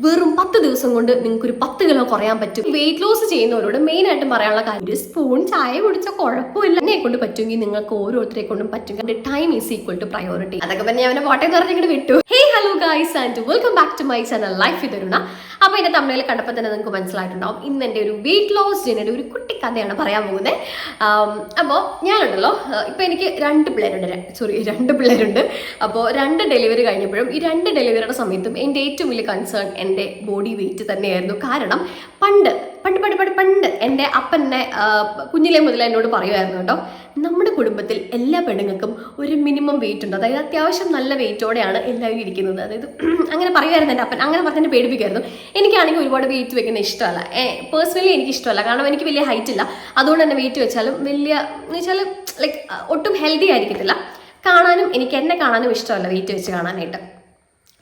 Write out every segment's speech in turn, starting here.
വെറും 10 ദിവസം കൊണ്ട് നിങ്ങൾക്ക് ഒരു 10 കിലോ കുറയാൻ പറ്റും. വെയിറ്റ് ലോസ് ചെയ്യുന്നവരോട് മെയിൻ ആയിട്ടും പറയാനുള്ള കാര്യം, ഒരു സ്പൂൺ ചായ കുടിച്ച കുഴപ്പമില്ല, എന്നെ കൊണ്ട് പറ്റുമെങ്കിൽ നിങ്ങൾക്ക് ഓരോരുത്തരെ കൊണ്ടും പറ്റും. Time is equal to priority. അതൊക്കെ പിന്നെ അവനെ പോട്ടെ പറഞ്ഞിട്ട് വിട്ടു. Hey hello guys and welcome back to my channel life with Aruna. അപ്പോൾ ഇതിന്റെ തമിഴിൽ കണ്ടപ്പോൾ തന്നെ നിങ്ങൾക്ക് മനസ്സിലായിട്ടുണ്ടാവും, ഇന്ന് എൻ്റെ ഒരു വെയിറ്റ് ലോസ് ജേണിയുടെ ഒരു കുട്ടി കഥയാണ് പറയാൻ പോകുന്നത്. അപ്പോൾ ഞാനുണ്ടല്ലോ, ഇപ്പം എനിക്ക് രണ്ട് പിള്ളേരുണ്ട്. അപ്പോൾ 2 ഡെലിവറി കഴിഞ്ഞപ്പോഴും ഈ 2 ഡെലിവറിയുടെ സമയത്തും എൻ്റെ ഏറ്റവും വലിയ കൺസേൺ എൻ്റെ ബോഡി വെയിറ്റ് തന്നെയായിരുന്നു. കാരണം പണ്ട് എൻ്റെ അപ്പനെ കുഞ്ഞിലെ മുതൽ എന്നോട് പറയുമായിരുന്നു കേട്ടോ, നമ്മുടെ കുടുംബത്തിൽ എല്ലാ പെണ്ണുങ്ങൾക്കും ഒരു മിനിമം വെയിറ്റ് ഉണ്ട്, അതായത് അത്യാവശ്യം നല്ല വെയിറ്റോടെയാണ് എല്ലാവരും ഇരിക്കുന്നത്. അതായത് അങ്ങനെ പറയുമായിരുന്നു എൻ്റെ അപ്പൻ. അങ്ങനെ പറഞ്ഞ് പേടിപ്പിക്കുമായിരുന്നു. എനിക്കാണെങ്കിൽ ഒരുപാട് വെയിറ്റ് വെക്കുന്ന ഇഷ്ടമല്ല, പേഴ്സണലി എനിക്ക് ഇഷ്ടമല്ല. കാരണം എനിക്ക് വലിയ ഹൈറ്റ് ഇല്ല, അതുകൊണ്ട് തന്നെ വെയിറ്റ് വെച്ചാലും വലിയ എന്ന് വെച്ചാൽ ലൈക്ക് ഒട്ടും ഹെൽത്തി ആയിരിക്കത്തില്ല. കാണാനും എന്നെ കാണാനും ഇഷ്ടമല്ല വെയിറ്റ് വെച്ച് കാണാനായിട്ട്.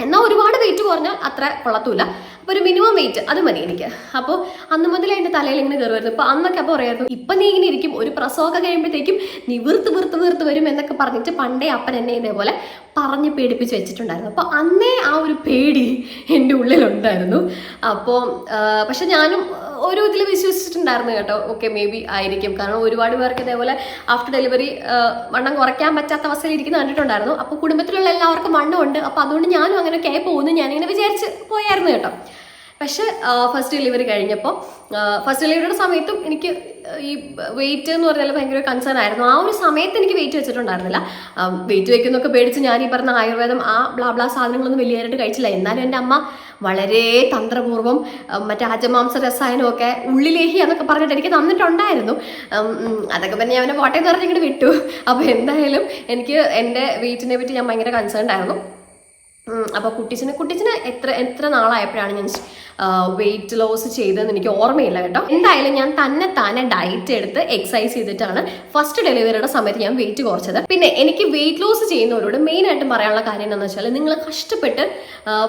എന്നാൽ ഒരുപാട് വെയിറ്റ് കുറഞ്ഞാൽ അത്ര കൊള്ളത്തൂല. അപ്പോൾ ഒരു മിനിമം വെയിറ്റ് അത് മതി എനിക്ക്. അപ്പോൾ അന്ന് മുതൽ എൻ്റെ തലയിൽ ഇങ്ങനെ കയറുമായിരുന്നു. ഇപ്പോൾ അന്നൊക്കെ അപ്പോൾ പറയായിരുന്നു, ഇപ്പം നീ ഇങ്ങനെ ഇരിക്കും, ഒരു പ്രസവമൊക്കെ കഴിയുമ്പോഴത്തേക്കും നീ വീർത്ത് വരും എന്നൊക്കെ പറഞ്ഞിട്ട് പണ്ടേ അപ്പൻ എന്നെ ഇതേപോലെ പറഞ്ഞ് പേടിപ്പിച്ച് വെച്ചിട്ടുണ്ടായിരുന്നു. അപ്പോൾ അന്നേ ആ ഒരു പേടി എൻ്റെ ഉള്ളിലുണ്ടായിരുന്നു. അപ്പോൾ പക്ഷെ ഞാനും ഒരു ഇതിൽ വിശ്വസിച്ചിട്ടുണ്ടായിരുന്നു കേട്ടോ, ഓക്കെ മേ ബി ആയിരിക്കും. കാരണം ഒരുപാട് പേർക്ക് ഇതേപോലെ ആഫ്റ്റർ ഡെലിവറി വണ്ണം കുറയ്ക്കാൻ പറ്റാത്ത അവസ്ഥയിൽ ഇരിക്കുന്ന കണ്ടിട്ടുണ്ടായിരുന്നു. അപ്പോൾ കുടുംബത്തിലുള്ള എല്ലാവർക്കും വണ്ണമുണ്ട്, അപ്പോൾ അതുകൊണ്ട് ഞാനും അങ്ങനെയൊക്കെ ആയി പോകുന്നു ഞാനിങ്ങനെ വിചാരിച്ച് പോയായിരുന്നു കേട്ടോ. പക്ഷെ ഫസ്റ്റ് ഡെലിവറി കഴിഞ്ഞപ്പോൾ, ഫസ്റ്റ് ഡെലിവറിയുടെ സമയത്തും എനിക്ക് ഈ വെയിറ്റ് എന്ന് പറഞ്ഞാൽ ഭയങ്കര കൺസേൺ ആയിരുന്നു. ആ ഒരു സമയത്ത് എനിക്ക് വെയിറ്റ് വെച്ചിട്ടുണ്ടായിരുന്നില്ല. വെയിറ്റ് വെക്കുന്നൊക്കെ പേടിച്ച് ഞാൻ ഈ പറഞ്ഞ ആയുർവേദം ബ്ലാ സാധനങ്ങളൊന്നും വലിയതായിട്ട് കഴിച്ചില്ല. എന്നാലും എൻ്റെ അമ്മ വളരെ തന്ത്രപൂർവ്വം മറ്റേ ആജമാംസ രസായനമൊക്കെ ഉള്ളിലേഹി എന്നൊക്കെ പറഞ്ഞിട്ട് എനിക്ക് തന്നിട്ടുണ്ടായിരുന്നു. അതൊക്കെ പിന്നെ അവനെ പോട്ടെ എന്ന് പറഞ്ഞിട്ട് വിട്ടു. അപ്പോൾ എന്തായാലും എനിക്ക് എൻ്റെ വെയിറ്റിനെ പറ്റി ഞാൻ ഭയങ്കര കൺസേൺ ആയിരുന്നു. അപ്പോൾ കുട്ടിച്ചിന് എത്ര നാളായപ്പോഴാണ് ഞാൻ വെയിറ്റ് ലോസ് ചെയ്തതെന്ന് എനിക്ക് ഓർമ്മയില്ല കേട്ടോ. എന്തായാലും ഞാൻ തന്നെ ഡയറ്റ് എടുത്ത് എക്സസൈസ് ചെയ്തിട്ടാണ് ഫസ്റ്റ് ഡെലിവറിയുടെ സമയത്ത് ഞാൻ വെയിറ്റ് കുറച്ചത്. പിന്നെ എനിക്ക് വെയിറ്റ് ലോസ് ചെയ്യുന്നവരോട് മെയിനായിട്ടും പറയാനുള്ള കാര്യം എന്താണെന്ന് വെച്ചാൽ, നിങ്ങൾ കഷ്ടപ്പെട്ട്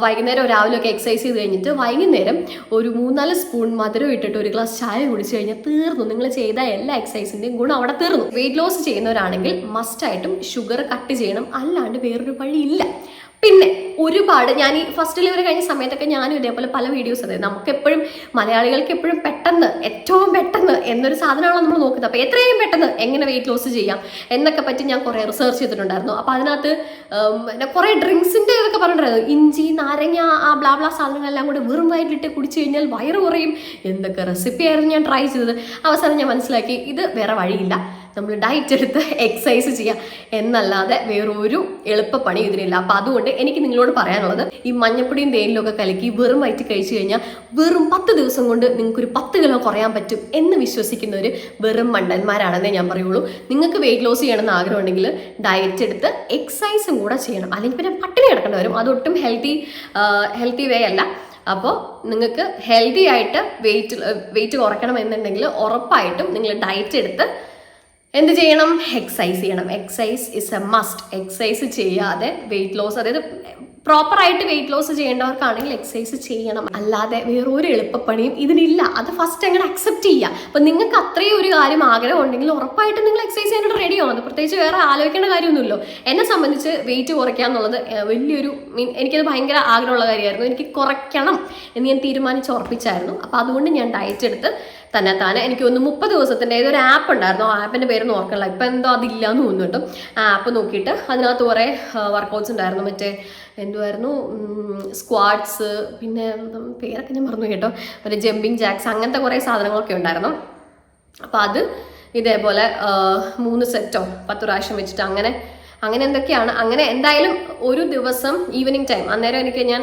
വൈകുന്നേരം രാവിലെ ഒക്കെ എക്സസൈസ് ചെയ്ത് കഴിഞ്ഞിട്ട് വൈകുന്നേരം ഒരു 3-4 സ്പൂൺ മധുരം ഇട്ടിട്ട് ഒരു ഗ്ലാസ് ചായ കുടിച്ചു കഴിഞ്ഞാൽ തീർന്നു. നിങ്ങൾ ചെയ്ത എല്ലാ എക്സസൈസിൻ്റെയും ഗുണം അവിടെ തീർന്നു. വെയിറ്റ് ലോസ് ചെയ്യുന്നവരാണെങ്കിൽ മസ്റ്റായിട്ടും ഷുഗർ കട്ട് ചെയ്യണം, അല്ലാണ്ട് വേറൊരു വഴിയില്ല. പിന്നെ ഒരുപാട് ഞാൻ ഈ ഫസ്റ്റ് ഡെലിവറി കഴിഞ്ഞ സമയത്തൊക്കെ ഞാനും ഇതേപോലെ പല വീഡിയോസ്, അതായത് നമുക്കെപ്പോഴും മലയാളികൾക്ക് എപ്പോഴും ഏറ്റവും പെട്ടെന്ന് എന്നൊരു സാധനമാണല്ലോ നമ്മൾ നോക്കുന്നത്. അപ്പോൾ എത്രയും പെട്ടെന്ന് എങ്ങനെ വെയിറ്റ് ലോസ് ചെയ്യാം എന്നൊക്കെ പറ്റി ഞാൻ കുറേ റിസർച്ച് ചെയ്തിട്ടുണ്ടായിരുന്നു. അപ്പോൾ അതിനകത്ത് കുറേ ഡ്രിങ്ക്സിൻ്റെ ഇതൊക്കെ പറഞ്ഞിട്ടുണ്ടായിരുന്നു. ഇഞ്ചി, നാരങ്ങ, ആ ബ്ലാ സാധനങ്ങളെല്ലാം കൂടി വെറും വയറ്റിലിട്ട് കുടിച്ചു കഴിഞ്ഞാൽ വയറ് കുറയും. എന്തൊക്കെ റെസിപ്പിയായിരുന്നു ഞാൻ ട്രൈ ചെയ്തത്. അവസാനം ഞാൻ മനസ്സിലാക്കി, ഇത് വേറെ വഴിയില്ല, നമ്മൾ ഡയറ്റ് എടുത്ത് എക്സസൈസ് ചെയ്യാം എന്നല്ലാതെ വേറൊരു എളുപ്പപ്പണി ഇതിനില്ല. അപ്പം അതുകൊണ്ട് എനിക്ക് നിങ്ങളോട് പറയാനുള്ളത്, ഈ മഞ്ഞപ്പൊടിയും തേനിലും ഒക്കെ കലക്കി വെറും വയറ്റ് കഴിച്ചു കഴിഞ്ഞാൽ വെറും 10 ദിവസം കൊണ്ട് നിങ്ങൾക്കൊരു 10 കിലോ കുറയാൻ പറ്റും എന്ന് വിശ്വസിക്കുന്നവർ വെറും മണ്ടന്മാരാണെന്നേ ഞാൻ പറയുള്ളൂ. നിങ്ങൾക്ക് വെയിറ്റ് ലോസ് ചെയ്യണമെന്ന് ആഗ്രഹമുണ്ടെങ്കിൽ ഡയറ്റ് എടുത്ത് എക്സസൈസും കൂടെ ചെയ്യണം, അല്ലെങ്കിൽ പിന്നെ പട്ടിണി കിടക്കേണ്ടി വരും. അതൊട്ടും ഹെൽത്തി വേ അല്ല. അപ്പോൾ നിങ്ങൾക്ക് ഹെൽത്തി ആയിട്ട് വെയിറ്റ് കുറയ്ക്കണം എന്നുണ്ടെങ്കിൽ ഉറപ്പായിട്ടും നിങ്ങൾ ഡയറ്റ് എടുത്ത് എന്ത് ചെയ്യണം? എക്സസൈസ് ചെയ്യണം. Exercise is A must. Exercise ചെയ്യാതെ വെയിറ്റ് ലോസ്, അതായത് പ്രോപ്പറായിട്ട് വെയിറ്റ് ലോസ് ചെയ്യേണ്ടവർക്കാണെങ്കിൽ എക്സസൈസ് ചെയ്യണം, അല്ലാതെ വേറൊരു എളുപ്പപ്പണിയും ഇതിനില്ല. അത് ഫസ്റ്റ് അങ്ങനെ അക്സെപ്റ്റ് ചെയ്യുക. അപ്പം നിങ്ങൾക്ക് അത്രയും ഒരു കാര്യം ആഗ്രഹം ഉണ്ടെങ്കിൽ ഉറപ്പായിട്ടും നിങ്ങൾ എക്സസൈസ് ചെയ്യാനായിട്ട് റെഡി ആവും. അത് പ്രത്യേകിച്ച് വേറെ ആലോചിക്കേണ്ട കാര്യമൊന്നുമില്ലോ. എന്നെ സംബന്ധിച്ച് വെയിറ്റ് കുറയ്ക്കുക എന്നുള്ളത് വലിയൊരു എനിക്കത് ഭയങ്കര ആഗ്രഹമുള്ള കാര്യമായിരുന്നു. എനിക്ക് കുറയ്ക്കണം എന്ന് ഞാൻ തീരുമാനിച്ച് ഉറപ്പിച്ചായിരുന്നു. അപ്പോൾ അതുകൊണ്ട് ഞാൻ ഡയറ്റ് എടുത്ത് തന്നെ എനിക്ക് ഒന്ന് 30 ദിവസത്തിൻ്റെ ഏതൊരു ആപ്പ് ഉണ്ടായിരുന്നു. ആ ആപ്പിൻ്റെ പേരൊന്നും ഓർക്കണില്ല, ഇപ്പം എന്തോ അതില്ല എന്ന് തോന്നുന്നു കേട്ടോ. ആ ആപ്പ് നോക്കിയിട്ട് അതിനകത്ത് കുറേ വർക്കൗട്ട്സ് ഉണ്ടായിരുന്നു. മറ്റേ എന്തുമായിരുന്നു, സ്ക്വാഡ്സ്, പിന്നെ പേരൊക്കെ ഞാൻ മറന്നു കേട്ടോ, മറ്റേ ജമ്പിങ് ജാക്സ്, അങ്ങനത്തെ കുറേ സാധനങ്ങളൊക്കെ ഉണ്ടായിരുന്നു. അപ്പോൾ അത് ഇതേപോലെ 3 സെറ്റോ 10 പ്രാവശ്യം വെച്ചിട്ട് അങ്ങനെ എന്തൊക്കെയാണ്. അങ്ങനെ എന്തായാലും ഒരു ദിവസം ഈവനിങ് ടൈം, അന്നേരം ഞാൻ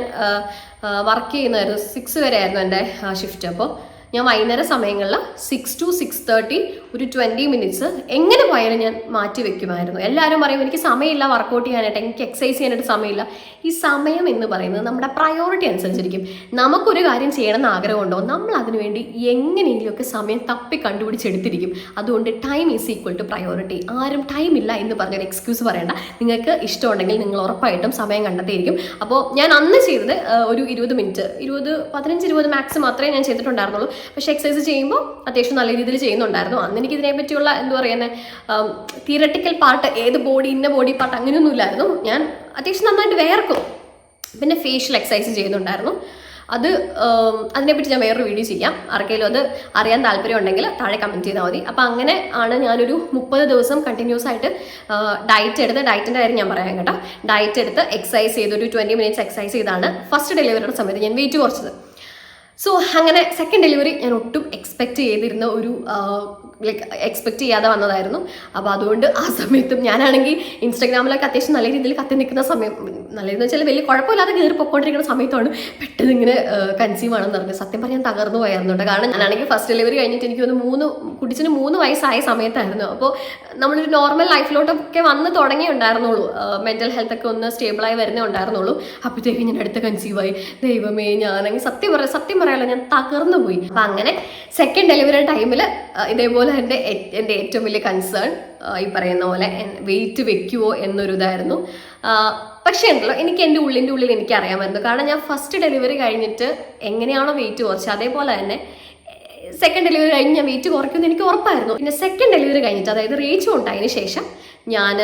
വർക്ക് ചെയ്യുന്നതായിരുന്നു. 6 വരെ ആയിരുന്നു എൻ്റെ ഷിഫ്റ്റ്. അപ്പോൾ ഞാൻ വൈകുന്നേര സമയങ്ങളിൽ 6 to 6:30 ഒരു 20 മിനിറ്റ്സ് എങ്ങനെ പോയാലും ഞാൻ മാറ്റി വെക്കുമായിരുന്നു. എല്ലാവരും പറയും എനിക്ക് സമയമില്ല വർക്കൗട്ട് ചെയ്യാനായിട്ട്, എനിക്ക് എക്സസൈസ് ചെയ്യാനായിട്ട് സമയമില്ല. ഈ സമയം എന്ന് പറയുന്നത് നമ്മുടെ പ്രയോറിറ്റി അനുസരിച്ചിരിക്കും. നമുക്കൊരു കാര്യം ചെയ്യണമെന്ന് ആഗ്രഹമുണ്ടോ, നമ്മൾ അതിനുവേണ്ടി എങ്ങനെയെങ്കിലുമൊക്കെ സമയം തപ്പി കണ്ടുപിടിച്ചെടുത്തിരിക്കും. അതുകൊണ്ട് time is equal to priority. ആരും ടൈം ഇല്ല എന്ന് പറഞ്ഞൊരു എക്സ്ക്യൂസ് പറയണ്ട. നിങ്ങൾക്ക് ഇഷ്ടമുണ്ടെങ്കിൽ നിങ്ങൾ ഉറപ്പായിട്ടും സമയം കണ്ടെത്തിയിരിക്കും. അപ്പോൾ ഞാൻ അന്ന് ചെയ്തത് ഒരു 20 മിനിറ്റ്, 15-20 മാക്സ് മാത്രമേ ഞാൻ ചെയ്തിട്ടുണ്ടായിരുന്നുള്ളൂ. പക്ഷെ എക്സസൈസ് ചെയ്യുമ്പോൾ അത്യാവശ്യം നല്ല രീതിയിൽ ചെയ്യുന്നുണ്ടായിരുന്നു. അന്ന് എനിക്ക് ഇതിനെ പറ്റിയുള്ള എന്താ പറയുന്നത് തിയറട്ടിക്കൽ പാർട്ട്, ഏത് ബോഡി ഇന്ന ബോഡി പാർട്ട് അങ്ങനെയൊന്നും ഇല്ലായിരുന്നു. ഞാൻ അത്യാവശ്യം നന്നായിട്ട് വേർക്കും. പിന്നെ ഫേഷ്യൽ എക്സസൈസ് ചെയ്യുന്നുണ്ടായിരുന്നു. അത് അതിനെപ്പറ്റി ഞാൻ വേറൊരു വീഡിയോ ചെയ്യാം. ആർക്കെങ്കിലും അത് അറിയാൻ താല്പര്യം ഉണ്ടെങ്കിൽ താഴെ കമൻറ്റ് ചെയ്താൽ മതി. അപ്പോൾ അങ്ങനെ ആണ് ഞാനൊരു 30 ദിവസം കണ്ടിന്യൂസ് ആയിട്ട് ഡയറ്റ് എടുത്ത്, ഡയറ്റിൻ്റെ കാര്യം ഞാൻ പറയാം കേട്ടോ, ഡയറ്റ് എടുത്ത് എക്സസൈസ് ചെയ്ത് ഒരു 20 മിനിറ്റ്സ് എക്സസൈസ് ചെയ്താണ് ഫസ്റ്റ് ഡെലിവറിയുടെ സമയത്ത് ഞാൻ വെയിറ്റ് കുറച്ചത്. സോ അങ്ങനെ സെക്കൻഡ് ഡെലിവറി ഞാൻ ഒട്ടും എക്സ്പെക്റ്റ് ചെയ്തിരുന്ന ഒരു എക്സ്പെക്റ്റ് ചെയ്യാതെ വന്നതായിരുന്നു. അപ്പോൾ അതുകൊണ്ട് ആ സമയത്തും ഞാനാണെങ്കിൽ ഇൻസ്റ്റാഗ്രാമിലൊക്കെ അത്യാവശ്യം നല്ല രീതിയിൽ കത്തി നിൽക്കുന്ന സമയം, നല്ല രീതിയിൽ വെച്ചാൽ വലിയ കുഴപ്പമില്ലാതെ കയറി പൊക്കോണ്ടിരിക്കുന്ന സമയത്താണ് പെട്ടെന്ന് ഇങ്ങനെ കൺസീവ് ആണെന്ന് പറഞ്ഞത്. സത്യം പറയാൻ തകർന്നു പോയായിരുന്നു കേട്ടോ. കാരണം ഞാനാണെങ്കിൽ ഫസ്റ്റ് ഡെലിവറി കഴിഞ്ഞിട്ട് എനിക്ക് ഒന്ന് കുട്ടിച്ചിന് 3 വയസ്സായ സമയത്തായിരുന്നു. അപ്പോൾ നമ്മളൊരു നോർമൽ ലൈഫിലോട്ടൊക്കെ വന്ന് തുടങ്ങിയുണ്ടായിരുന്നുള്ളൂ, മെൻ്റൽ ഹെൽത്ത് ഒക്കെ ഒന്ന് സ്റ്റേബിളായി വരുന്നേ ഉണ്ടായിരുന്നുള്ളൂ. അപ്പോഴത്തേക്കും ഞാൻ അടുത്ത കൺസീവായി. ദൈവമേ, ഞാനെങ്കിൽ സത്യം പറയാലോ, ഞാൻ തകർന്നു പോയി. അപ്പം അങ്ങനെ സെക്കൻഡ് ഡെലിവറി ടൈമിൽ ഇതേപോലെ എൻ്റെ ഏറ്റവും വലിയ കൺസേൺ ഈ പറയുന്ന പോലെ വെയിറ്റ് വെക്കുമോ എന്നൊരു ഇതായിരുന്നു. പക്ഷേ ഉണ്ടല്ലോ, എനിക്ക് എൻ്റെ ഉള്ളിൽ എനിക്ക് അറിയാമായിരുന്നു. കാരണം ഞാൻ ഫസ്റ്റ് ഡെലിവറി കഴിഞ്ഞിട്ട് എങ്ങനെയാണോ വെയിറ്റ് കുറച്ചത് അതേപോലെ തന്നെ സെക്കൻഡ് ഡെലിവറി കഴിഞ്ഞ് ഞാൻ വെയിറ്റ് കുറയ്ക്കുമെന്ന് എനിക്ക് ഉറപ്പായിരുന്നു. പിന്നെ സെക്കൻഡ് ഡെലിവറി കഴിഞ്ഞിട്ട്, അതായത് റേച്ചു ഉണ്ടായതിന് ശേഷം ഞാൻ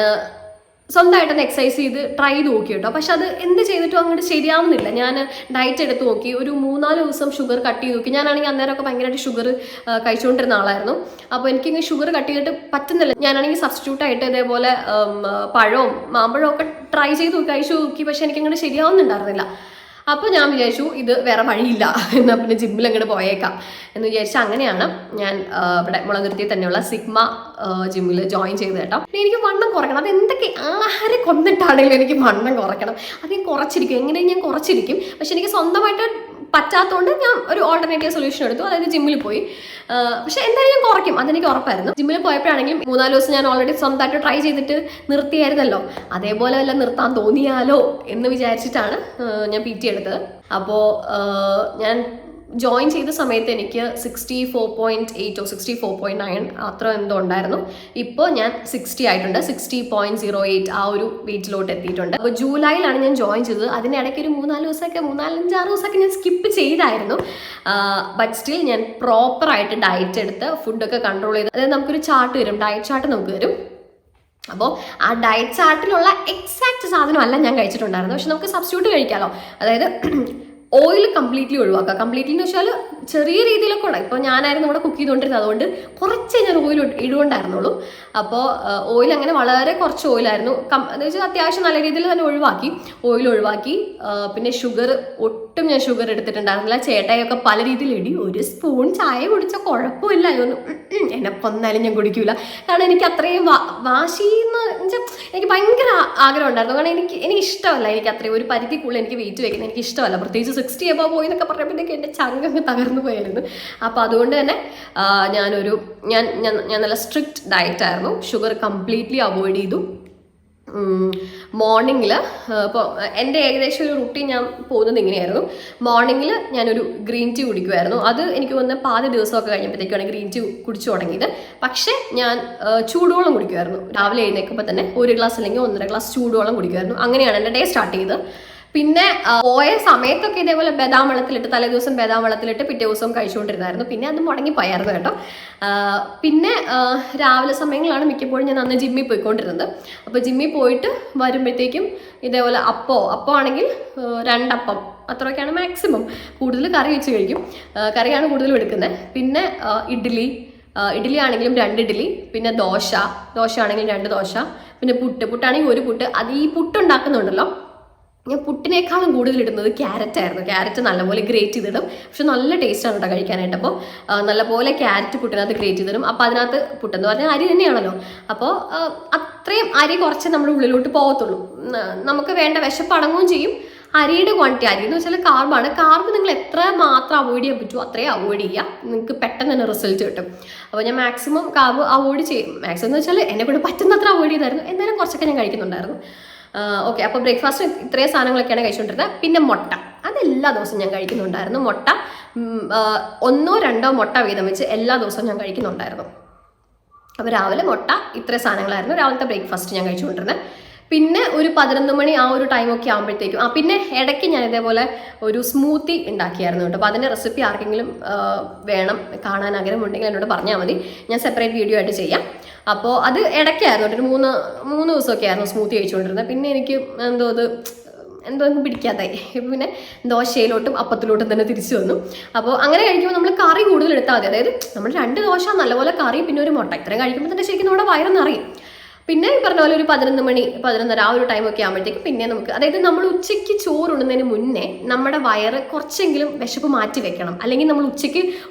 സ്വന്തമായിട്ടൊന്ന് എക്സസൈസ് ചെയ്ത് ട്രൈ ചെയ്ത് നോക്കി കേട്ടോ. പക്ഷെ അത് എന്ത് ചെയ്തിട്ടും അങ്ങോട്ട് ശരിയാവുന്നില്ല. ഞാൻ ഡയറ്റ് എടുത്ത് നോക്കി, ഒരു 3-4 ദിവസം ഷുഗർ കട്ട് ചെയ്ത് നോക്കി. ഞാനാണെങ്കിൽ അന്നേരമൊക്കെ ഭയങ്കരമായിട്ട് ഷുഗർ കഴിച്ചുകൊണ്ടിരുന്ന ആളായിരുന്നു. അപ്പോൾ എനിക്കിങ്ങനെ ഷുഗർ കട്ട് ചെയ്തിട്ട് പറ്റുന്നില്ല. ഞാനാണെങ്കിൽ സബ്സ്റ്റിറ്റ്യൂട്ടായിട്ട് ഇതേപോലെ പഴവും മാമ്പഴവും ഒക്കെ ട്രൈ ചെയ്ത് കഴിച്ചു നോക്കി. പക്ഷെ എനിക്കങ്ങോട്ട് ശരിയാവുന്നുണ്ടായിരുന്നില്ല. അപ്പോൾ ഞാൻ വിചാരിച്ചു ഇത് വേറെ വഴിയില്ല, എന്നാൽ പിന്നെ ജിമ്മിൽ അങ്ങോട്ട് പോയേക്കാം എന്ന് വിചാരിച്ചു. അങ്ങനെയാണ് ഞാൻ ഇവിടെ മുളന്തുരുത്തി തന്നെയുള്ള സിഗ്മ ജിമ്മിൽ ജോയിൻ ചെയ്ത് കേട്ടോ. എനിക്ക് വണ്ണം കുറയ്ക്കണം, അത് എന്തൊക്കെ ആഹാരം കൊന്നിട്ടാണെങ്കിലും എനിക്ക് വണ്ണം കുറയ്ക്കണം. അത് ഞാൻ കുറച്ചിരിക്കും, എങ്ങനെയും ഞാൻ കുറച്ചിരിക്കും. പക്ഷെ എനിക്ക് സ്വന്തമായിട്ട് പറ്റാത്തതുകൊണ്ട് ഞാൻ ഒരു ഓൾട്ടർനേറ്റീവ് സൊല്യൂഷൻ എടുത്തു, അതായത് ജിമ്മിൽ പോയി. പക്ഷെ എന്തായാലും ഞാൻ കുറയ്ക്കും, അതെനിക്ക് ഉറപ്പായിരുന്നു. ജിമ്മിൽ പോയപ്പോഴാണെങ്കിലും 3-4 ദിവസം ഞാൻ ഓൾറെഡി സ്വന്തമായിട്ട് ട്രൈ ചെയ്തിട്ട് നിർത്തിയായിരുന്നല്ലോ, അതേപോലെ വല്ല നിർത്താൻ തോന്നിയാലോ എന്ന് വിചാരിച്ചിട്ടാണ് ഞാൻ PT എടുത്തത്. അപ്പോൾ ഞാൻ ജോയിൻ ചെയ്ത സമയത്ത് എനിക്ക് 64.8 64.9 അത്ര എന്തോ ഉണ്ടായിരുന്നു. ഇപ്പോൾ ഞാൻ 60 ആയിട്ടുണ്ട്, 60.08 ആ ഒരു വെയിറ്റിലോട്ട് എത്തിയിട്ടുണ്ട്. അപ്പോൾ ജൂലൈയിലാണ് ഞാൻ ജോയിൻ ചെയ്തത്. അതിനിടയ്ക്ക് ഒരു 3-4 ദിവസമൊക്കെ 3-5-6 ദിവസമൊക്കെ ഞാൻ സ്കിപ്പ് ചെയ്തായിരുന്നു. ബട്ട് സ്റ്റിൽ ഞാൻ പ്രോപ്പറായിട്ട് ഡയറ്റ് എടുത്ത് ഫുഡൊക്കെ കൺട്രോൾ ചെയ്ത്, അതായത് നമുക്കൊരു ചാർട്ട് വരും, ഡയറ്റ് ചാർട്ട് നമുക്ക് വരും. അപ്പോൾ ആ ഡയറ്റ് ചാർട്ടിലുള്ള എക്സാക്ട് സാധനമല്ല ഞാൻ കഴിച്ചിട്ടുണ്ടായിരുന്നു. പക്ഷെ നമുക്ക് സബ്സ്റ്റിറ്റ്യൂട്ട് കഴിക്കാമല്ലോ. അതായത് ഓയിൽ കംപ്ലീറ്റ്ലി ഒഴിവാക്കുക. കംപ്ലീറ്റ്ലി എന്ന് വെച്ചാൽ ചെറിയ രീതിയിലൊക്കെ ഉണ്ട്. ഇപ്പോൾ ഞാനായിരുന്നു ഇവിടെ കുക്ക് ചെയ്തുകൊണ്ടിരുന്നത്, അതുകൊണ്ട് കുറച്ചേ ഞാൻ ഓയിൽ ഇടുകൊണ്ടായിരുന്നുള്ളൂ. അപ്പോൾ ഓയിൽ അങ്ങനെ വളരെ കുറച്ച് ഓയിലായിരുന്നു. എന്ന് വെച്ചാൽ അത്യാവശ്യം നല്ല രീതിയിൽ തന്നെ ഓയിൽ ഒഴിവാക്കി. പിന്നെ ഷുഗർ, ഒട്ടും ഞാൻ ഷുഗർ എടുത്തിട്ടുണ്ടായിരുന്നില്ല. ചേട്ടായൊക്കെ പല രീതിയിൽ ഇടി, 1 സ്പൂൺ ചായ കുടിച്ച കുഴപ്പമില്ല, എന്നെ കൊന്നാലും ഞാൻ കുടിക്കൂല. കാരണം എനിക്ക് അത്രയും വാശിന്ന് വെച്ചാൽ എനിക്ക് ഭയങ്കര ആഗ്രഹം ഉണ്ടായിരുന്നു. കാരണം എനിക്ക് ഇഷ്ടമല്ല, എനിക്ക് അത്രയും ഒരു പരിധിക്കുള്ളിൽ എനിക്ക് വെയിറ്റ് വയ്ക്കുന്നത് എനിക്ക് ഇഷ്ടമല്ല. പ്രത്യേകിച്ച് 60 എബോ പോയി എന്നൊക്കെ പറഞ്ഞപ്പോഴത്തേക്ക് എൻ്റെ ചങ്കങ്ങ് തകർന്നു പോയായിരുന്നു. അപ്പോൾ അതുകൊണ്ട് തന്നെ ഞാൻ നല്ല സ്ട്രിക്റ്റ് ഡയറ്റ് ആയിരുന്നു. ഷുഗർ കംപ്ലീറ്റ്ലി അവോയ്ഡ് ചെയ്തു. മോർണിംഗിൽ ഇപ്പോൾ എൻ്റെ ഏകദേശം ഒരു റുട്ടീൻ ഞാൻ പോകുന്നത് ഇങ്ങനെയായിരുന്നു. മോർണിംഗിൽ ഞാനൊരു ഗ്രീൻ ടീ കുടിക്കുമായിരുന്നു. അത് എനിക്ക് വന്ന് പാതി ദിവസമൊക്കെ കഴിഞ്ഞപ്പോഴത്തേക്കാണ് ഗ്രീൻ ടീ കുടിച്ചു തുടങ്ങിയത്. പക്ഷേ ഞാൻ ചൂടുവെള്ളം കുടിക്കുമായിരുന്നു. രാവിലെ എഴുന്നേൽക്കുമ്പോൾ തന്നെ 1 ഗ്ലാസ് അല്ലെങ്കിൽ 1.5 ഗ്ലാസ് ചൂടുവെള്ളം കുടിക്കുമായിരുന്നു. അങ്ങനെയാണ് എൻ്റെ ഡേ സ്റ്റാർട്ട് ചെയ്തത്. പിന്നെ പോയ സമയത്തൊക്കെ ഇതേപോലെ ബദാം വെള്ളത്തിലിട്ട്, തലേ ദിവസം ബദാം വെള്ളത്തിലിട്ട് പിറ്റേ ദിവസം കഴിച്ചുകൊണ്ടിരുന്നായിരുന്നു. പിന്നെ അത് മുടങ്ങിപ്പോയായിരുന്നു കേട്ടോ. പിന്നെ രാവിലെ സമയങ്ങളാണ് മിക്കപ്പോഴും ഞാൻ അന്ന് ജിമ്മിൽ പോയിക്കൊണ്ടിരുന്നത്. അപ്പോൾ ജിമ്മിൽ പോയിട്ട് വരുമ്പോഴത്തേക്കും ഇതേപോലെ അപ്പം ആണെങ്കിൽ 2 അപ്പം അത്രയൊക്കെയാണ് മാക്സിമം. കൂടുതൽ കറി വെച്ച് കഴിക്കും, കറിയാണ് കൂടുതലും എടുക്കുന്നത്. പിന്നെ ഇഡ്ഡലി ആണെങ്കിലും 2 ഇഡ്ഡലി, പിന്നെ ദോശ ആണെങ്കിലും 2 ദോശ, പിന്നെ പുട്ടാണെങ്കിൽ 1 പുട്ട്. അത് ഈ പുട്ടുണ്ടാക്കുന്നുണ്ടല്ലോ, ഞാൻ പുട്ടിനേക്കാളും കൂടുതൽ ഇടുന്നത് ക്യാരറ്റ് ആയിരുന്നു. ക്യാരറ്റ് നല്ലപോലെ ഗ്രേറ്റ് ചെയ്തിടും. പക്ഷെ നല്ല ടേസ്റ്റാണ് കേട്ടോ കഴിക്കാനായിട്ട്. അപ്പോൾ നല്ലപോലെ ക്യാരറ്റ് പുട്ടിനകത്ത് ഗ്രേറ്റ് ചെയ്തിടും. അപ്പോൾ അതിനകത്ത് പുട്ടെന്ന് പറഞ്ഞാൽ അരി തന്നെയാണല്ലോ. അപ്പോൾ അത്രയും അരി കുറച്ച് നമ്മുടെ ഉള്ളിലോട്ട് പോകത്തുള്ളൂ. നമുക്ക് വേണ്ട വിശപ്പടങ്ങുകയും ചെയ്യും. അരിയുടെ ക്വാണ്ടിറ്റി, അരി എന്ന് വെച്ചാൽ കാർബ് നിങ്ങൾ എത്ര മാത്രം അവോയ്ഡ് ചെയ്യാൻ പറ്റുമോ അത്രയും അവോയ്ഡ് ചെയ്യുക. നിങ്ങൾക്ക് പെട്ടെന്ന് തന്നെ റിസൾട്ട് കിട്ടും. അപ്പോൾ ഞാൻ മാക്സിമം കാർബ് അവോയ്ഡ് ചെയ്യും. മാക്സിമം എന്ന് വെച്ചാൽ എന്നെ കൊണ്ട് പറ്റുന്നത്ര അവോയ്ഡ് ചെയ്തായിരുന്നു. എന്നാലും കുറച്ചൊക്കെ ഞാൻ കഴിക്കുന്നുണ്ടായിരുന്നു. ഓക്കെ, അപ്പോൾ ബ്രേക്ക്ഫാസ്റ്റ് ഇത്രയും സാധനങ്ങളൊക്കെയാണ് കഴിച്ചുകൊണ്ടിരുന്നത്. പിന്നെ മുട്ട, അതെല്ലാ ദിവസവും ഞാൻ കഴിക്കുന്നുണ്ടായിരുന്നു. മുട്ട 1-2 മുട്ട വീതം വെച്ച് എല്ലാ ദിവസവും ഞാൻ കഴിക്കുന്നുണ്ടായിരുന്നു. അപ്പോൾ രാവിലെ മുട്ട ഇത്രയും സാധനങ്ങളായിരുന്നു രാവിലത്തെ ബ്രേക്ക്ഫാസ്റ്റ് ഞാൻ കഴിച്ചുകൊണ്ടിരുന്നത്. പിന്നെ ഒരു 11 മണി ആ ഒരു ടൈമൊക്കെ ആകുമ്പോഴത്തേക്കും പിന്നെ ഇടയ്ക്ക് ഞാൻ ഇതേപോലെ ഒരു സ്മൂത്തി ഉണ്ടാക്കിയായിരുന്നു കേട്ടോ. അപ്പോൾ അതിൻ്റെ റെസിപ്പി ആർക്കെങ്കിലും വേണം, കാണാൻ ആഗ്രഹമുണ്ടെങ്കിൽ എന്നോട് പറഞ്ഞാൽ മതി, ഞാൻ സെപ്പറേറ്റ് വീഡിയോ ആയിട്ട് ചെയ്യാം. അപ്പോൾ അത് ഇടയ്ക്കായിരുന്നു, ഒരു 3 ദിവസമൊക്കെ ആയിരുന്നു സ്മൂത്തി കഴിച്ചുകൊണ്ടിരുന്നത്. പിന്നെ എനിക്ക് എന്തോ അത് എന്തോ പിടിക്കാതായി. പിന്നെ ദോശയിലോട്ടും അപ്പത്തിലോട്ടും തന്നെ തിരിച്ചു വന്നു. അപ്പോൾ അങ്ങനെ കഴിക്കുമ്പോൾ നമ്മൾ കറി കൂടുതൽ എടുത്താൽ മതി. അതായത് നമ്മൾ 2 ദോശ നല്ലപോലെ കറി പിന്നെ ഒരു മുട്ട ഇത്രയും കഴിക്കുമ്പോൾ തന്നെ ശരിക്കും നമ്മുടെ വയറെന്നറിയും. പിന്നെ ഈ പറഞ്ഞ പോലെ ഒരു 11 മണി 11:30 ആ ഒരു ടൈമൊക്കെ ആകുമ്പോഴത്തേക്കും പിന്നെ നമുക്ക്, അതായത് നമ്മൾ ഉച്ചയ്ക്ക് ചോറുണ്ണുന്നതിന് മുന്നേ നമ്മുടെ വയറ് കുറച്ചെങ്കിലും വിശപ്പ് മാറ്റി വെക്കണം. അല്ലെങ്കിൽ നമ്മൾ ഉച്ചയ്ക്ക്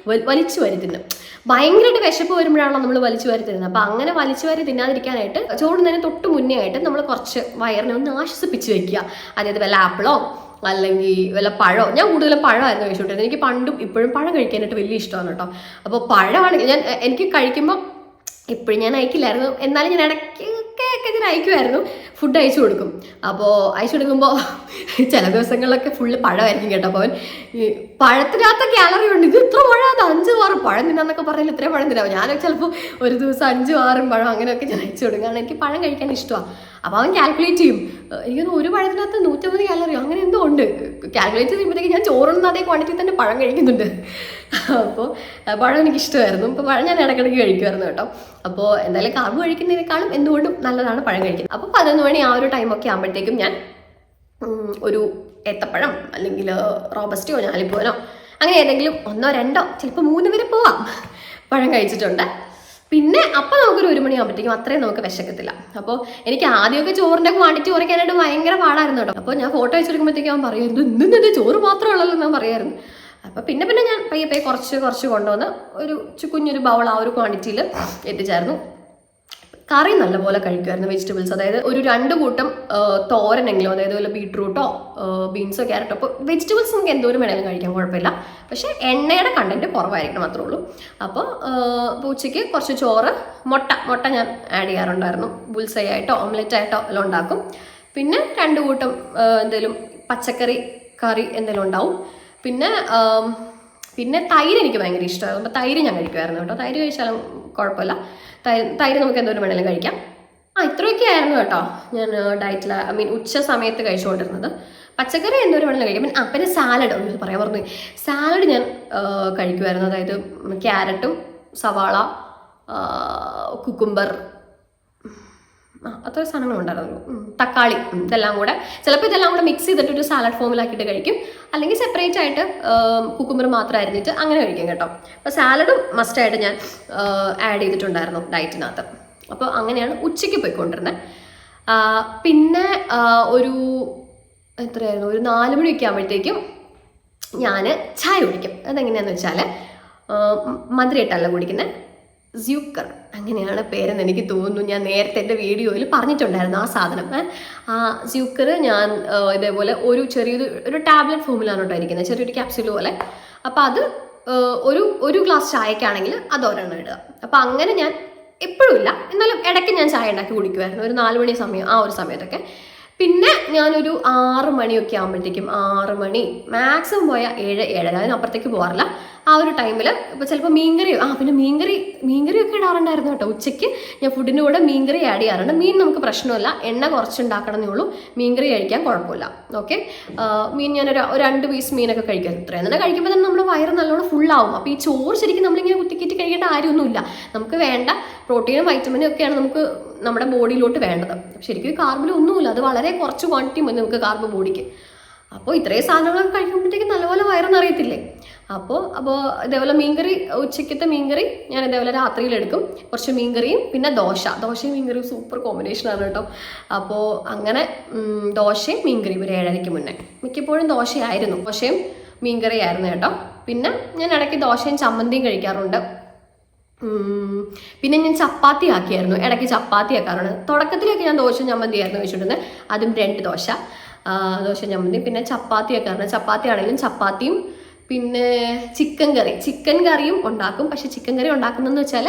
വലിച്ചു വാരി തിന്നും. ഭയങ്കരമായിട്ട് വിശപ്പ് വരുമ്പോഴാണല്ലോ നമ്മൾ വലിച്ചു വാരി തിന്നുന്നത്. അപ്പം അങ്ങനെ വലിച്ചു വാരി തിന്നാതിരിക്കാനായിട്ട് ചോറുണ്ണുന്നതിന് തൊട്ട് മുന്നേ ആയിട്ട് നമ്മൾ കുറച്ച് വയറിനെ ഒന്ന് ആശ്വസിപ്പിച്ച് വെക്കുക. അതായത് വല്ല ആപ്പിളോ അല്ലെങ്കിൽ വല്ല പഴമോ. ഞാൻ കൂടുതലും പഴമായിരുന്നു കഴിച്ചുകൊണ്ടിരുന്നത്. എനിക്ക് പണ്ടും ഇപ്പോഴും പഴം കഴിക്കാനായിട്ട് വലിയ ഇഷ്ടമാണ് കേട്ടോ. അപ്പോൾ പഴമാണെങ്കിൽ എനിക്ക് കഴിക്കുമ്പോൾ ഇപ്പോഴും ഞാൻ അയക്കില്ലായിരുന്നു, എന്നാലും ഞാൻ ഇടയ്ക്കൊക്കെ ഞാൻ അയക്കുമായിരുന്നു. ഫുഡ് അയച്ചു കൊടുക്കും. അപ്പോൾ അയച്ചു കൊടുക്കുമ്പോൾ ചില ദിവസങ്ങളിലൊക്കെ ഫുള്ള് പഴമായിരിക്കും കേട്ടോ. അപ്പോൾ ഈ പഴത്തിനകത്ത കാലറി ഉണ്ട്. ഇത് ഇത്ര പഴം, അത് 5-6 പഴം തിന്നാന്നൊക്കെ പറഞ്ഞാൽ ഇത്രയും പഴം തിന്നാവും. ഞാനൊക്കെ ചിലപ്പോൾ ഒരു ദിവസം 5-6 പഴം അങ്ങനെയൊക്കെ ഞാൻ അയച്ചു കൊടുക്കും. കാരണം എനിക്ക് പഴം കഴിക്കാൻ ഇഷ്ടമാണ്. അപ്പോൾ അവൻ കാൽക്കുലേറ്റ് ചെയ്യും. എനിക്കൊന്ന് ഒരു പഴത്തിനകത്ത് 150 കാലറി അങ്ങനെ എന്തോ ഉണ്ട്. കാൽക്കുലേറ്റ് ചെയ്യുമ്പോഴത്തേക്ക് ഞാൻ ചോറുണ്ണുന്ന അതേ ക്വാണ്ടിറ്റി തന്നെ പഴം കഴിക്കുന്നുണ്ട്. അപ്പോൾ പഴം എനിക്കിഷ്ടമായിരുന്നു. അപ്പോൾ പഴം ഞാൻ ഇടയ്ക്കിടയ്ക്ക് കഴിക്കുമായിരുന്നു കേട്ടോ. അപ്പോൾ എന്തായാലും കാർബ് കഴിക്കുന്നതിനേക്കാളും എന്തുകൊണ്ടും നല്ലതാണ് പഴം കഴിക്കുന്നത്. അപ്പോൾ 11 മണി ആ ഒരു ടൈമൊക്കെ ആകുമ്പോഴത്തേക്കും ഞാൻ ഒരു ഏത്തപ്പഴം അല്ലെങ്കിൽ റോബസ്റ്റോ ഞാലിപ്പൂവനോ അങ്ങനെ ഏതെങ്കിലും 1-2 ചിലപ്പോൾ 3 വരെ പോവാം പഴം കഴിച്ചിട്ടുണ്ട്. പിന്നെ അപ്പം നമുക്കൊരു 1 മണിയാകുമ്പോഴത്തേക്കും അത്രയും നമുക്ക് വിശക്കത്തില്ല. അപ്പോൾ എനിക്ക് ആദ്യമൊക്കെ ചോറിൻ്റെ ക്വാണ്ടിറ്റി കുറയ്ക്കാനായിട്ട് ഭയങ്കര പാടായിരുന്നു കേട്ടോ. അപ്പോൾ ഞാൻ ഫോട്ടോ അയച്ചെടുക്കുമ്പോഴത്തേക്കും അവൻ പറയുമായിരുന്നു, ഇന്നത് ചോറ് മാത്രമുള്ളല്ലോ ഞാൻ പറയായിരുന്നു. അപ്പോൾ പിന്നെ ഞാൻ പയ്യെ കുറച്ച് കൊണ്ടുവന്ന് ഒരു കുഞ്ഞൊരു ബൗൾ ആ ഒരു ക്വാണ്ടിറ്റിയിൽ എത്തിച്ചായിരുന്നു. കറി നല്ലപോലെ കഴിക്കുമായിരുന്നു. വെജിറ്റബിൾസ്, അതായത് ഒരു 2 കൂട്ടം തോരനെങ്കിലും, അതായത് വല്ല ബീട്രൂട്ടോ ബീൻസോ ക്യാരറ്റോ. അപ്പോൾ വെജിറ്റബിൾസ് നമുക്ക് എന്തോരം വേണമെങ്കിലും കഴിക്കാൻ കുഴപ്പമില്ല. പക്ഷേ എണ്ണയുടെ കണ്ടന്റ് കുറവായിരിക്കണം, മാത്രമേ ഉള്ളൂ. അപ്പോൾ ഉച്ചയ്ക്ക് കുറച്ച് ചോറ്, മുട്ട ഞാൻ ആഡ് ചെയ്യാറുണ്ടായിരുന്നു. ബുൾസൈ ആയിട്ടോ ഓംലെറ്റ് ആയിട്ടോ എല്ലാം ഉണ്ടാക്കും. പിന്നെ 2 കൂട്ടം എന്തെങ്കിലും പച്ചക്കറി കറി എന്തെങ്കിലും ഉണ്ടാവും. പിന്നെ തൈര് എനിക്ക് ഭയങ്കര ഇഷ്ടമാണ്. അപ്പോൾ തൈര് ഞാൻ കഴിക്കുമായിരുന്നു കേട്ടോ. തൈര് കഴിച്ചാലും കുഴപ്പമില്ല. തൈര് നമുക്ക് എന്തോരം വേണമെങ്കിലും കഴിക്കാം. ഇത്രയൊക്കെ ആയിരുന്നു കേട്ടോ ഞാൻ ഡയറ്റിൽ, ഉച്ച സമയത്ത് കഴിച്ചുകൊണ്ടിരുന്നത്. പച്ചക്കറി എന്തോരം വേണമെങ്കിലും കഴിക്കാം. പിന്നെ സാലഡ് ഒന്ന് പറയാൻ പറഞ്ഞു. സാലഡ് ഞാൻ കഴിക്കുമായിരുന്നു. അതായത് ക്യാരറ്റും സവാള കുക്കുംബർ അത്ര സാധനങ്ങളുണ്ടായിരുന്നു, തക്കാളി, ഇതെല്ലാം കൂടെ. ചിലപ്പോൾ ഇതെല്ലാം കൂടെ മിക്സ് ചെയ്തിട്ട് ഒരു സാലഡ് ഫോമിലാക്കിയിട്ട് കഴിക്കും. അല്ലെങ്കിൽ സെപ്പറേറ്റ് ആയിട്ട് കുക്കുംബർ മാത്രം അരിഞ്ഞിട്ട് അങ്ങനെ കഴിക്കും കേട്ടോ. അപ്പോൾ സാലഡും മസ്റ്റായിട്ട് ഞാൻ ആഡ് ചെയ്തിട്ടുണ്ടായിരുന്നു ഡയറ്റിനകത്ത്. അപ്പോൾ അങ്ങനെയാണ് ഉച്ചയ്ക്ക് പോയിക്കൊണ്ടിരുന്നത്. പിന്നെ ഒരു എത്രയായിരുന്നു, ഒരു 4 മണിയൊക്കെ ആകുമ്പോഴത്തേക്കും ഞാൻ ചായ കുടിക്കും. അതെങ്ങനെയാണെന്ന് വെച്ചാൽ മധുരമായിട്ടല്ല കുടിക്കുന്നത്, സ്യൂക്കർ അങ്ങനെയാണ് പേരെന്ന് എനിക്ക് തോന്നുന്നു. ഞാൻ നേരത്തെ എൻ്റെ വീഡിയോയിൽ പറഞ്ഞിട്ടുണ്ടായിരുന്നു ആ സാധനം. ആ സ്യൂക്കർ ഞാൻ ഇതേപോലെ ഒരു ടാബ്ലറ്റ് ഫോമിലാണ് കേട്ടോ ഇരിക്കുന്നത്, ചെറിയൊരു ക്യാപ്സ്യൂൾ പോലെ. അപ്പോൾ അത് ഒരു ഗ്ലാസ് ചായക്കാണെങ്കിൽ അത് ഒരെണ്ണം ഇടുക. അപ്പോൾ അങ്ങനെ ഞാൻ എപ്പോഴും ഇല്ല, എന്നാലും ഇടയ്ക്ക് ഞാൻ ചായ ഉണ്ടാക്കി കുടിക്കുമായിരുന്നു ഒരു 4 മണി സമയം, ആ ഒരു സമയത്തൊക്കെ. പിന്നെ ഞാനൊരു 6 മണിയൊക്കെ ആകുമ്പോഴത്തേക്കും, 6 മണി മാക്സിമം പോയാൽ 7-7:30, അതിനപ്പുറത്തേക്ക് പോകാറില്ല. ആ ഒരു ടൈമിൽ ഇപ്പോൾ ചിലപ്പോൾ മീൻകറി, പിന്നെ മീൻകറിയൊക്കെ ഇടാറുണ്ടായിരുന്നു കേട്ടോ. ഉച്ചയ്ക്ക് ഞാൻ ഫുഡിൻ്റെ കൂടെ മീൻകറി ആഡ് ചെയ്യാറുണ്ട്. മീൻ നമുക്ക് പ്രശ്നമില്ല, എണ്ണ കുറച്ചുണ്ടാക്കണമെന്നേ ഉള്ളൂ. മീൻകറി കഴിക്കാൻ കുഴപ്പമില്ല. ഓക്കെ, മീൻ ഞാനൊരു 2 പീസ് മീനൊക്കെ കഴിക്കാം. ഇത്രയും തന്നെ കഴിക്കുമ്പോൾ തന്നെ നമ്മുടെ വയറ് നല്ലോണം ഫുള്ളാവും. അപ്പോൾ ഈ ചോറ് ശരിക്കും നമ്മളിങ്ങനെ കുത്തിക്കിറ്റി കഴിക്കേണ്ട കാര്യമൊന്നുമില്ല. നമുക്ക് വേണ്ട പ്രോട്ടീനും വൈറ്റമിനും ഒക്കെയാണ് നമുക്ക് നമ്മുടെ ബോഡിയിലോട്ട് വേണ്ടത്. ശരിക്കും കാർബിൽ ഒന്നുമില്ല, അത് വളരെ കുറച്ച് ക്വാണ്ടിറ്റി മതി നമുക്ക് കാർബ് ബോഡിക്ക്. അപ്പോൾ ഇത്രയും സാധനങ്ങളൊക്കെ കഴിക്കുമ്പോഴത്തേക്ക് നല്ലപോലെ വയറെന്നറിയത്തില്ലേ. അപ്പോൾ ഇതേപോലെ മീൻകറി, ഉച്ചയ്ക്കത്തെ മീൻകറി ഞാൻ ഇതേപോലെ രാത്രിയിലെടുക്കും. കുറച്ച് മീൻകറിയും പിന്നെ ദോശയും മീൻകറിയും സൂപ്പർ കോമ്പിനേഷനാണ് കേട്ടോ. അപ്പോൾ അങ്ങനെ ദോശയും മീൻകറിയും ഒരു 7:30 മുന്നേ മിക്കപ്പോഴും ദോശയും മീൻകറി ആയിരുന്നു കേട്ടോ. പിന്നെ ഞാൻ ഇടയ്ക്ക് ദോശയും ചമ്മന്തിയും കഴിക്കാറുണ്ട്. പിന്നെ ഞാൻ ചപ്പാത്തി ആക്കിയായിരുന്നു, ഇടയ്ക്ക് ചപ്പാത്തി ആക്കാറുണ്ട്. തുടക്കത്തിലൊക്കെ ഞാൻ ദോശ ചമ്മന്തി ആയിരുന്നു കഴിച്ചിട്ടുണ്ടെങ്കിൽ, അതും 2 ദോശ ചമ്മന്തി. പിന്നെ ചപ്പാത്തി ആക്കാറുണ്ട്. ചപ്പാത്തി ആണെങ്കിലും ചപ്പാത്തിയും പിന്നെ ചിക്കൻ കറിയും ഉണ്ടാക്കും. പക്ഷെ ചിക്കൻ കറി ഉണ്ടാക്കുന്നതെന്ന് വെച്ചാൽ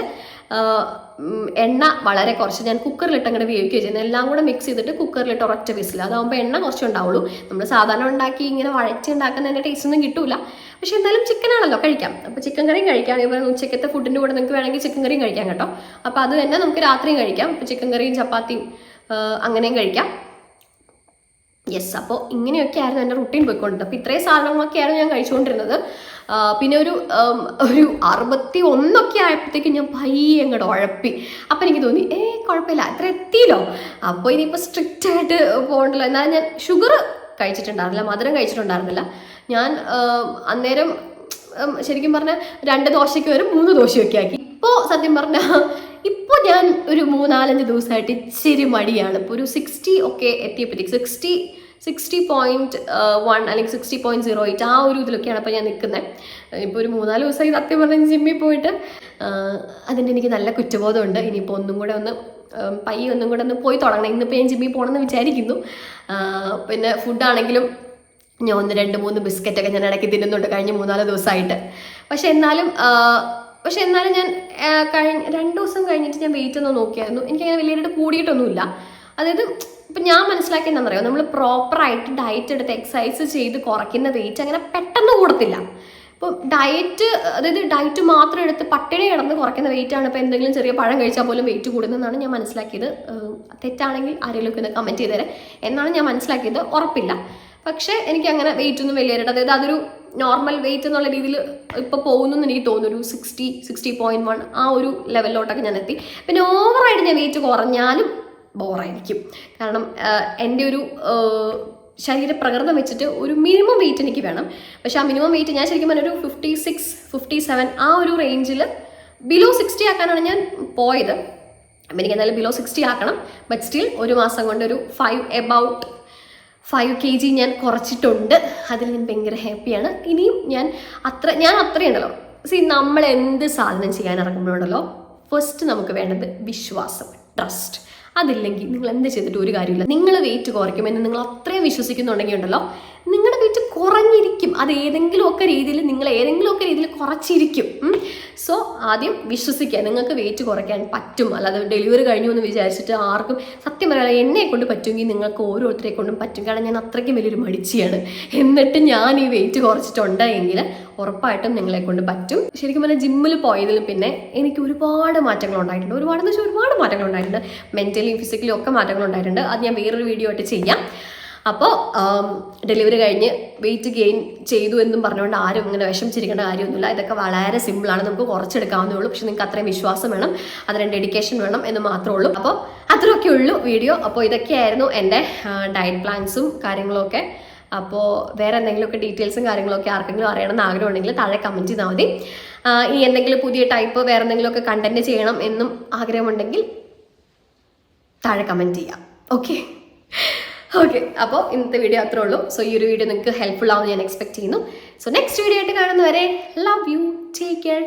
എണ്ണ വളരെ കുറച്ച് ഞാൻ കുക്കറിലിട്ട് അങ്ങനെ വേവിക്കുകയും ചെയ്യുന്നത്. എല്ലാം കൂടെ മിക്സ് ചെയ്തിട്ട് കുക്കറിലിട്ട് ഒരൊറ്റ വിസിൽ, അതാകുമ്പോൾ എണ്ണ കുറച്ച് ഉണ്ടാവുള്ളൂ. നമ്മൾ സാധാരണ ഉണ്ടാക്കി ഇങ്ങനെ വഴറ്റി ഉണ്ടാക്കുന്നതിൻ്റെ ടേസ്റ്റ് ഒന്നും കിട്ടൂല. പക്ഷെ എന്തായാലും ചിക്കനാണല്ലോ കഴിക്കാം. അപ്പോൾ ചിക്കൻ കറിയും കഴിക്കാം. ഇപ്പോൾ ഉച്ചക്കത്തെ ഫുഡിൻ്റെ കൂടെ നിങ്ങൾക്ക് വേണമെങ്കിൽ ചിക്കൻ കറിയും കഴിക്കാം കേട്ടോ. അപ്പോൾ അത് തന്നെ നമുക്ക് രാത്രിയും കഴിക്കാം. ഇപ്പോൾ ചിക്കൻ കറിയും ചപ്പാത്തിയും അങ്ങനെയും കഴിക്കാം. യെസ്, അപ്പോൾ ഇങ്ങനെയൊക്കെ ആയിരുന്നു എൻ്റെ റുട്ടീൻ പോയിക്കൊണ്ടിരുന്നത്. അപ്പോൾ ഇത്രയും സാധനങ്ങളൊക്കെയായിരുന്നു ഞാൻ കഴിച്ചുകൊണ്ടിരുന്നത്. പിന്നെ ഒരു 61 ആയപ്പോഴത്തേക്കും ഞാൻ പയ്യെ അങ്ങോട്ട് ഉഴപ്പി. അപ്പം എനിക്ക് തോന്നി കുഴപ്പമില്ല, അത്ര എത്തിയില്ലോ, അപ്പോൾ ഇനിയിപ്പോൾ സ്ട്രിക്റ്റ് ആയിട്ട് പോകണ്ടല്ലോ. എന്നാലും ഞാൻ ഷുഗർ കഴിച്ചിട്ടുണ്ടായിരുന്നില്ല, മധുരം കഴിച്ചിട്ടുണ്ടായിരുന്നില്ല. ഞാൻ അന്നേരം ശരിക്കും പറഞ്ഞാൽ 2 ദോശയ്ക്ക് വരും 3 ദോശയൊക്കെ ആക്കി. ഇപ്പോൾ സത്യം പറഞ്ഞാൽ ഇപ്പോൾ ഞാൻ ഒരു 3-4 ദിവസമായിട്ട് ഇച്ചിരി മടിയാണ്. ഇപ്പോൾ ഒരു 60 ഒക്കെ എത്തിയപ്പോഴത്തേക്ക് 60.1 അല്ലെങ്കിൽ 60.08 ആ ഒരു ഇതിലൊക്കെയാണ് ഇപ്പോൾ ഞാൻ നിൽക്കുന്നത്. ഇപ്പോൾ ഒരു 3-4 ദിവസമായി സത്യം പറഞ്ഞാൽ ജിമ്മിൽ പോയിട്ട്. അതിൻ്റെ എനിക്ക് നല്ല കുറ്റബോധമുണ്ട്. ഇനിയിപ്പോൾ ഒന്നും കൂടെ ഒന്ന് പോയി തുടങ്ങണം. ഇന്നിപ്പോൾ ഞാൻ ജിമ്മിൽ പോകണമെന്ന് വിചാരിക്കുന്നു. പിന്നെ ഫുഡാണെങ്കിലും ഞാൻ 1-2-3 ബിസ്ക്കറ്റൊക്കെ ഞാൻ ഇടയ്ക്ക് തിന്നുന്നുണ്ട് കഴിഞ്ഞ 3-4 ദിവസമായിട്ട്. പക്ഷെ എന്നാലും ഞാൻ 2 ദിവസം കഴിഞ്ഞിട്ട് ഞാൻ വെയിറ്റ് ഒന്ന് നോക്കിയായിരുന്നു. എനിക്കങ്ങനെ വലിയ കൂടിയിട്ടൊന്നുമില്ല. അതായത് ഇപ്പം ഞാൻ മനസ്സിലാക്കിയെന്ന് പറയാം, നമ്മൾ പ്രോപ്പറായിട്ട് ഡയറ്റ് എടുത്ത് എക്സസൈസ് ചെയ്ത് കുറയ്ക്കുന്ന വെയിറ്റ് അങ്ങനെ പെട്ടെന്ന് കൂടത്തില്ല. ഇപ്പോൾ ഡയറ്റ് മാത്രം എടുത്ത് പട്ടിണി കിടന്ന് കുറയ്ക്കുന്ന വെയിറ്റാണ്. ഇപ്പോൾ എന്തെങ്കിലും ചെറിയ പഴം കഴിച്ചാൽ പോലും വെയിറ്റ് കൂടുന്നതെന്നാണ് ഞാൻ മനസ്സിലാക്കിയത്. തെറ്റാണെങ്കിൽ ആരെങ്കിലും ഒന്ന് കമൻറ്റ് ചെയ്തേരെ എന്നാണ് ഞാൻ മനസ്സിലാക്കിയത്. ഉറപ്പില്ല. പക്ഷേ എനിക്ക് അങ്ങനെ വെയിറ്റ് ഒന്നും വലിയ അതായത് അതൊരു നോർമൽ വെയിറ്റ് എന്നുള്ള രീതിയിൽ ഇപ്പോൾ പോകുന്നു എന്ന് എനിക്ക് തോന്നുന്നു. ഒരു 60.1 ആ ഒരു ലെവലിലോട്ടൊക്കെ ഞാൻ എത്തി. പിന്നെ ഓവറായിട്ട് ഞാൻ വെയിറ്റ് കുറഞ്ഞാലും ബോറായിരിക്കും. കാരണം എൻ്റെ ഒരു ശരീരപ്രകൃതം വെച്ചിട്ട് ഒരു മിനിമം വെയിറ്റ് എനിക്ക് വേണം. പക്ഷെ ആ മിനിമം വെയിറ്റ് ഞാൻ ശരിക്കും പറഞ്ഞൊരു 56-57 ആ ഒരു റേഞ്ചിൽ ബിലോ 60 ആക്കാനാണ് ഞാൻ പോയത്. അപ്പം എനിക്ക് എന്തായാലും ബിലോ 60 ആക്കണം. ബട്ട് സ്റ്റിൽ ഒരു മാസം കൊണ്ട് ഒരു 5 kg ഞാൻ കുറച്ചിട്ടുണ്ട്. അതിൽ ഞാൻ ഭയങ്കര ഹാപ്പിയാണ്. ഇനിയും ഞാൻ അത്രയുണ്ടല്ലോ. നമ്മൾ എന്ത് സാധനം ചെയ്യാൻ ഇറങ്ങുമ്പോഴുണ്ടല്ലോ, ഫസ്റ്റ് നമുക്ക് വേണ്ടത് വിശ്വാസം, ട്രസ്റ്റ്. അതില്ലെങ്കിൽ നിങ്ങൾ എന്ത് ചെയ്തിട്ട് ഒരു കാര്യമില്ല. നിങ്ങൾ വെയിറ്റ് കുറയ്ക്കുമെന്ന് നിങ്ങൾ അത്രയും വിശ്വസിക്കുന്നുണ്ടെങ്കിൽ ഉണ്ടല്ലോ, നിങ്ങളുടെ വെയിറ്റ് കുറഞ്ഞിരിക്കും. അത് ഏതെങ്കിലുമൊക്കെ രീതിയിൽ കുറച്ചിരിക്കും. സോ ആദ്യം വിശ്വസിക്കുക, നിങ്ങൾക്ക് വെയിറ്റ് കുറയ്ക്കാൻ പറ്റും. അല്ലാതെ ഡെലിവറി കഴിഞ്ഞു എന്ന് വിചാരിച്ചിട്ട് ആർക്കും സത്യം പറയാതെ എന്നെ കൊണ്ട് പറ്റുമെങ്കിൽ നിങ്ങൾക്ക് ഓരോരുത്തരെ കൊണ്ടും പറ്റും. കാരണം ഞാൻ അത്രയ്ക്കും വലിയൊരു മടിച്ചിയാണ്. എന്നിട്ട് ഞാൻ ഈ വെയിറ്റ് കുറച്ചിട്ടുണ്ട് എങ്കിൽ ഉറപ്പായിട്ടും നിങ്ങളെ കൊണ്ട് പറ്റും. ശരിക്കും പറഞ്ഞാൽ ജിമ്മിൽ പോയതിലും പിന്നെ എനിക്ക് ഒരുപാട് മാറ്റങ്ങൾ ഉണ്ടായിട്ടുണ്ട്. ഒരുപാട് മാറ്റങ്ങൾ ഉണ്ടായിട്ടുണ്ട്. മെൻ്റലിയും ഫിസിക്കലിയും ഒക്കെ മാറ്റങ്ങൾ ഉണ്ടായിട്ടുണ്ട്. അത് ഞാൻ വേറൊരു വീഡിയോ ആയിട്ട് ചെയ്യാം. അപ്പോൾ ഡെലിവറി കഴിഞ്ഞ് വെയിറ്റ് ഗെയിൻ ചെയ്തു എന്നും പറഞ്ഞുകൊണ്ട് ആരും ഇങ്ങനെ വിഷമിച്ചിരിക്കേണ്ട കാര്യമൊന്നുമില്ല. ഇതൊക്കെ വളരെ സിമ്പിളാണ്, നമുക്ക് കുറച്ചെടുക്കാവുന്നേ ഉള്ളൂ. പക്ഷെ നിങ്ങൾക്ക് അത്രയും വിശ്വാസം വേണം, അതിന് ഡെഡിക്കേഷൻ വേണം എന്ന് മാത്രമേ ഉള്ളൂ. അപ്പോൾ അത്രയൊക്കെ ഉള്ളൂ വീഡിയോ. അപ്പോൾ ഇതൊക്കെയായിരുന്നു എൻ്റെ ഡയറ്റ് പ്ലാൻസും കാര്യങ്ങളൊക്കെ. അപ്പോൾ വേറെ എന്തെങ്കിലുമൊക്കെ ഡീറ്റെയിൽസും കാര്യങ്ങളൊക്കെ ആർക്കെങ്കിലും അറിയണമെന്ന് ആഗ്രഹം ഉണ്ടെങ്കിൽ താഴെ കമൻറ്റ് ചെയ്താൽ മതി. ഈ എന്തെങ്കിലും പുതിയ ടൈപ്പ് വേറെ എന്തെങ്കിലുമൊക്കെ കണ്ടന്റ് ചെയ്യണം എന്നും ആഗ്രഹമുണ്ടെങ്കിൽ താഴെ കമൻറ്റ് ചെയ്യാം. ഓക്കെ, അപ്പോൾ ഇന്നത്തെ വീഡിയോ അത്രേ ഉള്ളൂ. സോ ഈ ഒരു വീഡിയോ നിങ്ങൾക്ക് ഹെൽപ്ഫുൾ ആവുമെന്ന് ഞാൻ എക്സ്പെക്ട് ചെയ്യുന്നു. സോ നെക്സ്റ്റ് വീഡിയോ ആയിട്ട് കാണുന്നവരെ ലവ് യു, ടേക്ക് കെയർ.